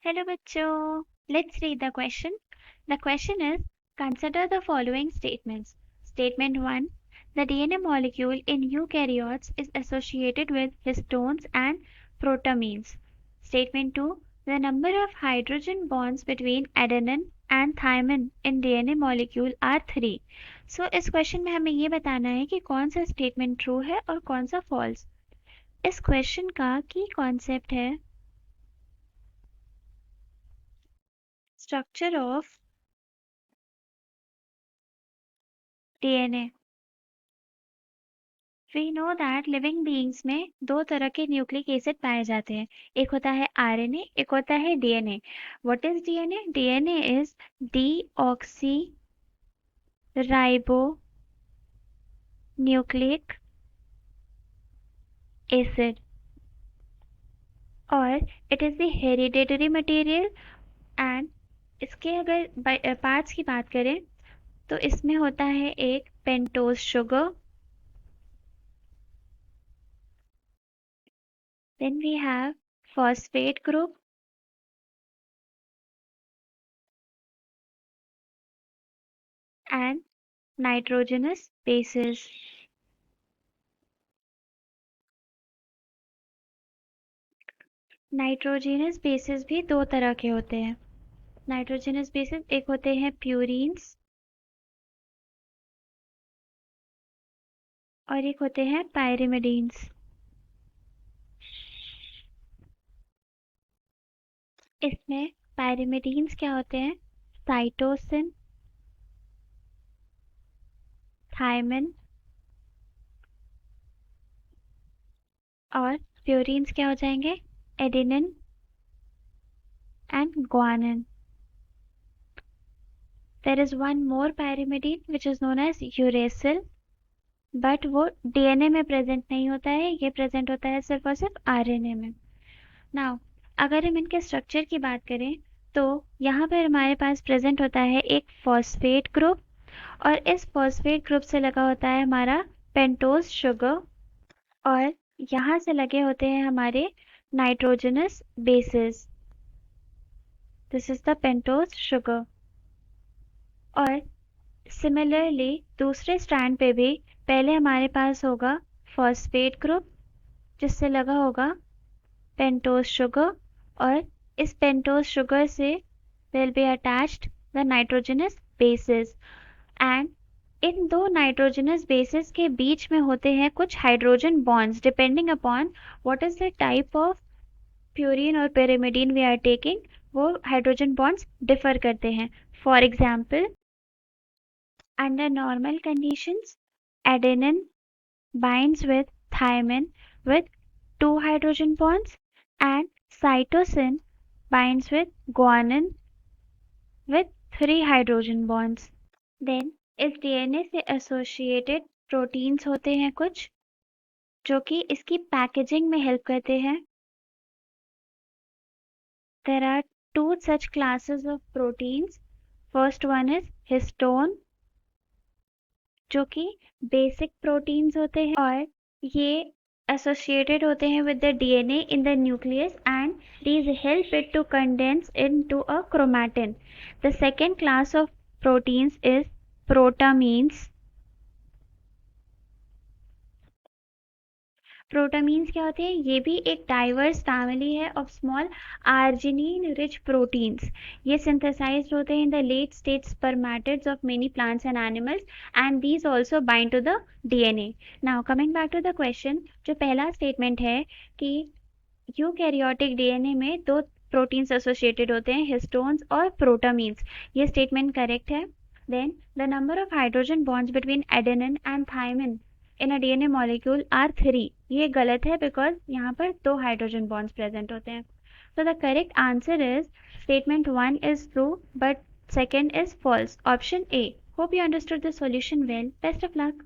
Hello bachcho. Let's read the question. The question is, consider the following statements. Statement 1. The DNA molecule in eukaryotes is associated with histones and protamines. Statement 2. The number of hydrogen bonds between adenine and thymine in DNA molecule are 3. So इस question में हमें ये बताना है कि कौन सा statement true है और कौन सा फॉल्स। इस क्वेश्चन का की कॉन्सेप्ट है structure of DNA. We know that living beings में दो तरह के न्यूक्लिक एसिड पाए जाते हैं। एक होता है RNA, एक होता है DNA. What is DNA? DNA is deoxyribonucleic acid और it is the hereditary material and इसके अगर पार्ट्स की बात करें तो इसमें होता है एक pentose sugar, then we have phosphate group and nitrogenous bases. Nitrogenous bases भी दो तरह के होते हैं। नाइट्रोजनस बेसिस एक होते हैं प्यूरीन्स और एक होते हैं पायरिमिडीन्स। इसमें पायरिमिडीन्स क्या होते हैं? साइटोसिन, थायमिन और प्यूरीन्स क्या हो जाएंगे? Adenine and guanine. There is one more pyrimidine which is known as uracil, but वो डीएनए में प्रेजेंट नहीं होता है, ये प्रेजेंट होता है सिर्फ और सिर्फ आरएनए में। नाउ अगर हम इनके स्ट्रक्चर की बात करें तो यहाँ पर हमारे पास प्रेजेंट होता है एक फॉस्फेट ग्रुप और इस फॉस्फेट ग्रुप से लगा होता है हमारा पेंटोज शुगर और यहाँ से लगे होते हैं हमारे nitrogenous bases. This is the pentose sugar. और सिमिलरली दूसरे स्ट्रैंड पे भी पहले हमारे पास होगा फॉस्फेट ग्रुप जिससे लगा होगा पेंटोज शुगर और इस पेंटोज शुगर से will be attached the nitrogenous bases and इन दो नाइट्रोजनस बेसिस के बीच में होते हैं कुछ hydrogen bonds depending upon what is the type of purine और pyrimidine वी आर टेकिंग, वो हाइड्रोजन बॉन्ड्स डिफर करते हैं। For example, under normal conditions, adenine binds with thymine with 2 hydrogen bonds and cytosine binds with guanine with 3 hydrogen bonds. Then इस DNA से associated proteins होते हैं कुछ जो कि इसकी पैकेजिंग में हेल्प करते हैं। There are two such classes of proteins. First one is histone जो कि बेसिक प्रोटीन्स होते हैं और ये associated होते हैं with the DNA in the nucleus and these help it to condense into a chromatin. The second class of proteins is protamines. प्रोटामीन्स क्या होते हैं? ये भी एक डाइवर्स फैमिली है of small arginine rich proteins. ये सिंथेसाइज्ड होते हैं in the late stage spermatids of many plants and animals and these also bind to the DNA. Now coming back to the question, जो पहला statement है कि eukaryotic DNA में दो proteins associated होते हैं, हिस्टोन्स और प्रोटामीन्स, ये स्टेटमेंट करेक्ट है। Then the number of hydrogen bonds between adenine and thymine in a DNA molecule are 3, ये गलत है बिकॉज यहाँ पर 2 हाइड्रोजन बॉन्ड्स प्रेजेंट होते हैं। So the correct answer is statement 1 is true but second is false. Option A. Hope you understood the solution well. Best of luck.